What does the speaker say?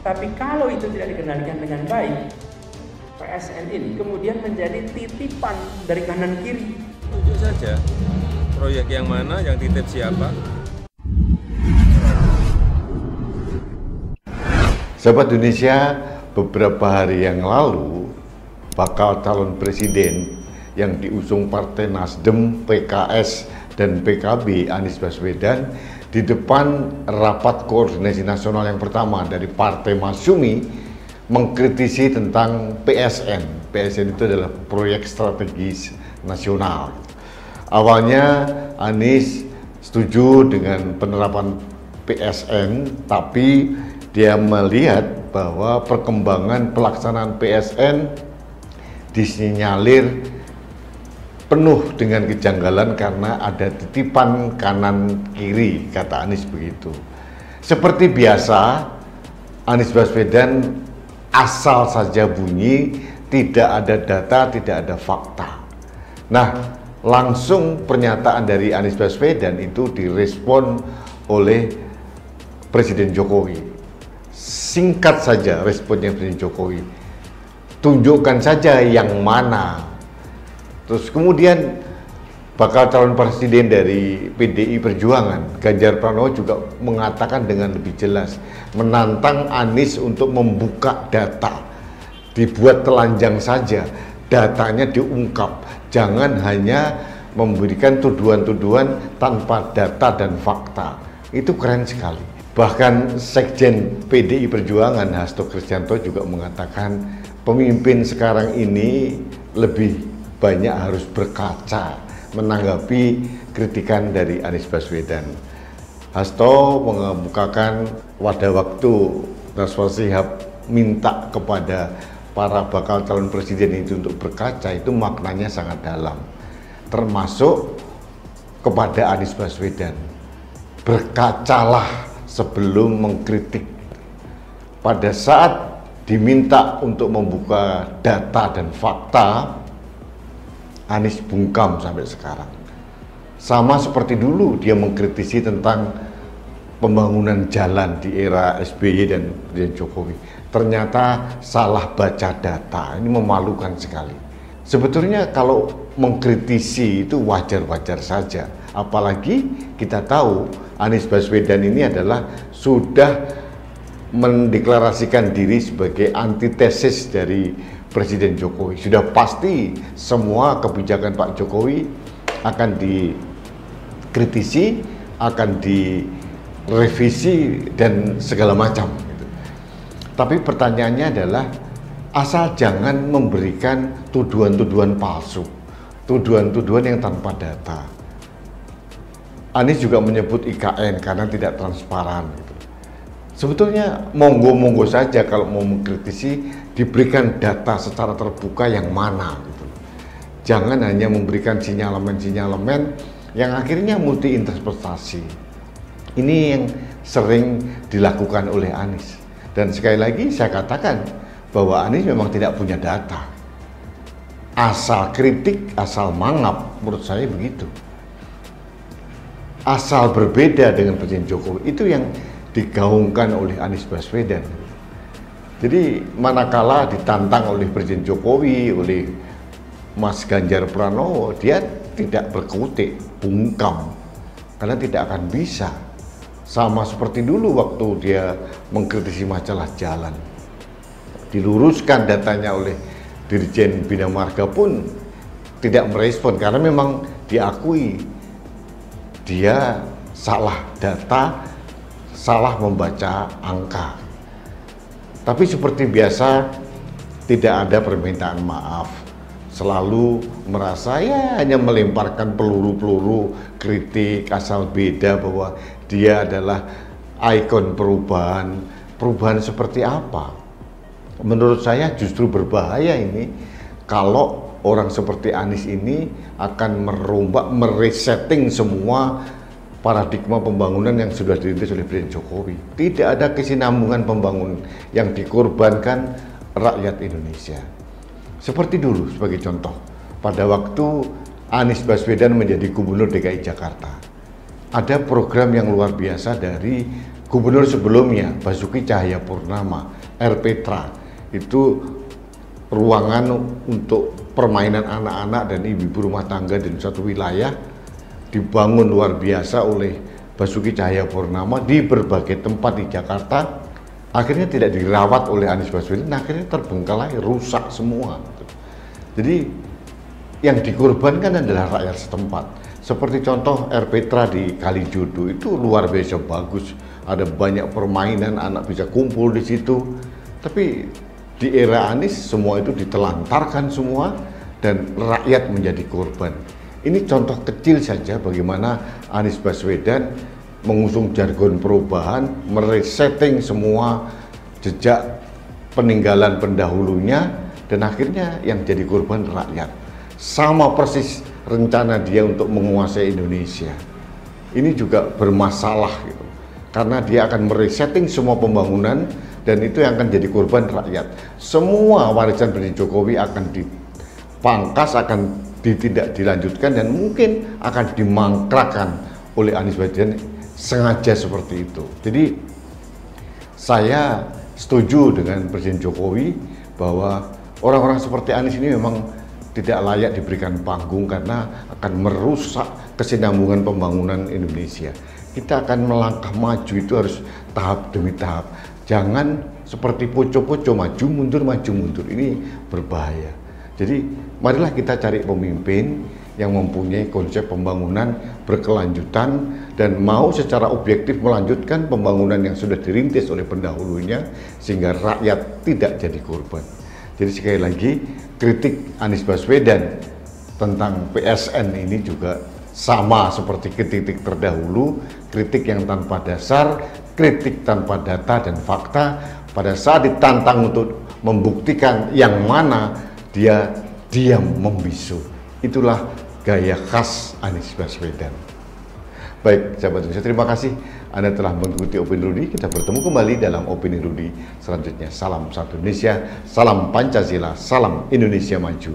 Tapi kalau itu tidak dikendalikan dengan baik, PSN ini kemudian menjadi titipan dari kanan kiri. Tunjuk saja proyek yang mana, yang titip siapa. Sahabat Indonesia, beberapa hari yang lalu bakal calon presiden yang diusung Partai Nasdem, PKS, dan PKB, Anies Baswedan, di depan rapat koordinasi nasional yang pertama dari Partai Masyumi mengkritisi tentang PSN. PSN itu adalah proyek strategis nasional. Awalnya Anies setuju dengan penerapan PSN, tapi dia melihat bahwa perkembangan pelaksanaan PSN disinyalir penuh dengan kejanggalan karena ada titipan kanan kiri, kata Anies begitu. Seperti biasa, Anies Baswedan asal saja bunyi, tidak ada data, tidak ada fakta. Nah, langsung pernyataan dari Anies Baswedan itu direspon oleh Presiden Jokowi. Singkat saja responnya Presiden Jokowi, tunjukkan saja yang mana. Terus kemudian bakal calon presiden dari PDI Perjuangan, Ganjar Pranowo, juga mengatakan dengan lebih jelas, menantang Anies untuk membuka data, dibuat telanjang saja, datanya diungkap, jangan hanya memberikan tuduhan-tuduhan tanpa data dan fakta. Itu keren sekali. Bahkan Sekjen PDI Perjuangan Hasto Kristianto juga mengatakan pemimpin sekarang ini lebih banyak harus berkaca menanggapi kritikan dari Anies Baswedan. Hasto mengemukakan pada waktu Naswa Shihab minta kepada para bakal calon presiden itu untuk berkaca, itu maknanya sangat dalam, termasuk kepada Anies Baswedan. Berkacalah sebelum mengkritik. Pada saat diminta untuk membuka data dan fakta, Anies bungkam sampai sekarang. Sama seperti dulu dia mengkritisi tentang pembangunan jalan di era SBY dan Presiden Jokowi. Ternyata salah baca data. Ini memalukan sekali. Sebetulnya kalau mengkritisi itu wajar-wajar saja. Apalagi kita tahu Anies Baswedan ini adalah sudah mendeklarasikan diri sebagai antitesis dari Presiden Jokowi. Sudah pasti semua kebijakan Pak Jokowi akan dikritisi, akan direvisi, dan segala macam. Tapi pertanyaannya adalah, asal jangan memberikan tuduhan-tuduhan palsu, tuduhan-tuduhan yang tanpa data. Anies juga menyebut IKN karena tidak transparan. Sebetulnya monggo-monggo saja kalau mau mengkritisi, diberikan data secara terbuka yang mana. Jangan hanya memberikan sinyalemen-sinyalemen yang akhirnya multi-interpretasi. Ini yang sering dilakukan oleh Anies. Dan sekali lagi saya katakan bahwa Anies memang tidak punya data. Asal kritik, asal mangap, menurut saya begitu. Asal berbeda dengan Presiden Jokowi, itu yang digaungkan oleh Anies Baswedan. Jadi manakala ditantang oleh Presiden Jokowi, oleh Mas Ganjar Pranowo, dia tidak berkutik, bungkam, karena tidak akan bisa. Sama seperti dulu waktu dia mengkritisi masalah jalan, diluruskan datanya oleh Dirjen Bina Marga pun tidak merespon, karena memang diakui dia salah data, salah membaca angka. Tapi seperti biasa, tidak ada permintaan maaf. Selalu merasa ya hanya melemparkan peluru-peluru kritik asal beda, bahwa dia adalah ikon perubahan. Perubahan seperti apa? Menurut saya justru berbahaya ini kalau orang seperti Anies ini akan merombak, meresetting semua paradigma pembangunan yang sudah dirintis oleh Presiden Jokowi. Tidak ada kesinambungan pembangunan yang dikorbankan rakyat Indonesia. Seperti dulu, sebagai contoh, pada waktu Anies Baswedan menjadi Gubernur DKI Jakarta, ada program yang luar biasa dari gubernur sebelumnya, Basuki Cahayapurnama, RPtra, itu ruangan untuk permainan anak-anak dan ibu-ibu rumah tangga di satu wilayah dibangun luar biasa oleh Basuki Cahayapurnama di berbagai tempat di Jakarta. Akhirnya tidak dirawat oleh Anies Baswedan, akhirnya terbengkalai, rusak semua. Jadi yang dikorbankan adalah rakyat setempat. Seperti contoh RPtra di Kalijodo itu luar biasa bagus. Ada banyak permainan, anak bisa kumpul di situ. Tapi di era Anies semua itu ditelantarkan semua dan rakyat menjadi korban. Ini contoh kecil saja bagaimana Anies Baswedan mengusung jargon perubahan, meresetting semua jejak peninggalan pendahulunya, dan akhirnya yang jadi korban rakyat. Sama persis rencana dia untuk menguasai Indonesia. Ini juga bermasalah gitu. Karena dia akan meresetting semua pembangunan dan itu yang akan jadi korban rakyat. Semua warisan Presiden Jokowi akan dipangkas, akan tidak dilanjutkan dan mungkin akan dimangkrakkan oleh Anies Baswedan sengaja seperti itu. Jadi saya setuju dengan Presiden Jokowi bahwa orang-orang seperti Anies ini memang tidak layak diberikan panggung karena akan merusak kesinambungan pembangunan Indonesia. Kita akan melangkah maju itu harus tahap demi tahap. Jangan seperti poco-poco maju mundur. Ini berbahaya. Jadi marilah kita cari pemimpin yang mempunyai konsep pembangunan berkelanjutan dan mau secara objektif melanjutkan pembangunan yang sudah dirintis oleh pendahulunya sehingga rakyat tidak jadi korban. Jadi sekali lagi kritik Anies Baswedan tentang PSN ini juga sama seperti kritik terdahulu, kritik yang tanpa dasar, kritik tanpa data dan fakta. Pada saat ditantang untuk membuktikan yang mana, dia diam membisu. Itulah gaya khas Anies Baswedan. Baik, sahabat Indonesia, terima kasih Anda telah mengikuti Opini Rudy. Kita bertemu kembali dalam Opini Rudy selanjutnya. Salam satu Indonesia, salam Pancasila, salam Indonesia maju.